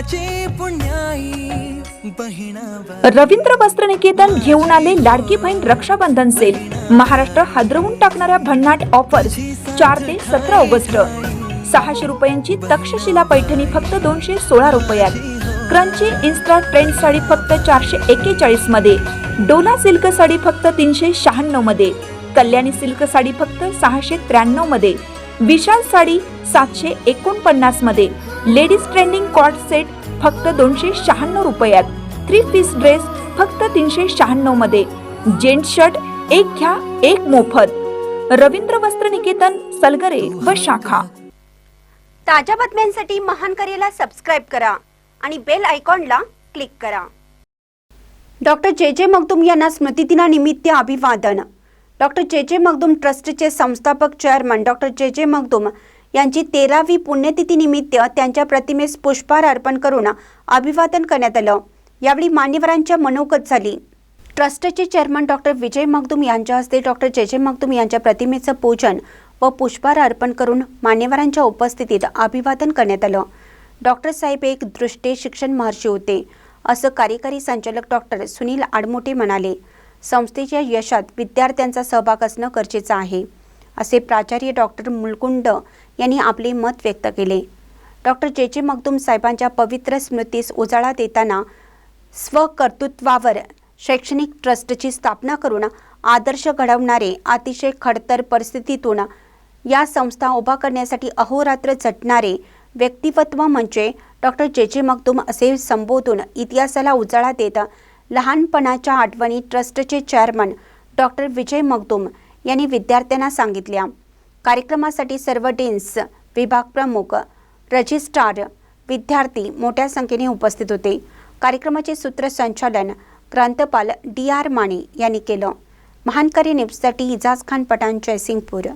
कुळाची पुण्याई बहिणा। रवींद्र वस्त्रनिकेतन घेऊन आले लाडकी बहीण रक्षाबंधन सेल। महाराष्ट्र हादरवून टाकणाऱ्या भन्नाट ऑफर्स 4 ते 17 ऑगस्ट। 600 रुपयांची तक्षशिला पैठणी फक्त 216 रुपयात। क्रंची इन्स्टा ट्रेंड साडी फक्त 441 मध्ये। डोला सिल्क साडी फक्त 396 मध्ये। कल्याणी सिल्क साडी फक्त 693 मध्ये। विशाल साडी 749 मध्ये। लेडीज ट्रेंडिंग कॉर्ड सेट फक्त 296 रुपयात। 3 पीस ड्रेस फक्त 396 मध्ये। जेंट्स शर्ट एक घ्या एक मोफत। रवींद्र वस्त्रनिकेतन, सलगरे व शाखा। ताज्या बातम्यांसाठी महान करेला सबस्क्राइब करा आणि बेल आयकॉनला क्लिक करा। डॉक्टर जे मगदूम यांना स्मृतिदिनानिमित्त अभिवादन। डॉक्टर जे मगदूम ट्रस्टचे संस्थापक चेअरमन डॉक्टर जे मगदूम यांची 13वी पुण्यतिथी निमित्त त्यांच्या प्रतिमेस पुष्पहार अर्पण करून अभिवादन करण्यात आलं। यावेळी मान्यवरांच्या मनोगत झाली। ट्रस्टचे चेअरमन डॉक्टर विजय मगदूम यांच्या हस्ते डॉक्टर जे मगदूम यांच्या प्रतिमेचं पूजन व पुष्पहार अर्पण करून मान्यवरांच्या उपस्थितीत अभिवादन करण्यात आलं। डॉक्टर साहेब एक दृष्टी शिक्षण महर्षी होते, असं कार्यकारी संचालक डॉक्टर सुनील आडमोटे म्हणाले। संस्थेच्या यशात विद्यार्थ्यांचा सहभाग असणं गरजेचं आहे, असे प्राचार्य डॉक्टर मुलकुंड यांनी आपले मत व्यक्त केले। डॉक्टर जे मगदूम साहेबांच्या पवित्र स्मृतीस उजाळा देताना स्वकर्तृत्वावर शैक्षणिक ट्रस्टची स्थापना करून आदर्श घडवणारे अतिशय खडतर परिस्थितीतून या संस्था उभा करण्यासाठी अहोरात्र झटणारे व्यक्तिमत्व म्हणजे डॉक्टर जे मगदूम असे संबोधून इतिहासाला उजाळा देत लहानपणाच्या आठवणी ट्रस्टचे चेअरमन डॉक्टर विजय मगदूम यांनी विद्यार्थ्यांना सांगितल्या। कार्यक्रमासाठी सर्व डीन्स, विभाग प्रमुख, रजिस्ट्रार, विद्यार्थी मोठ्या संख्येने उपस्थित होते। कार्यक्रमाचे सूत्रसंचालन ग्रंथपाल DR माने यांनी केलं। महानकरी न्यूजसाठी इजाज खान पठाण, जयसिंगपूर।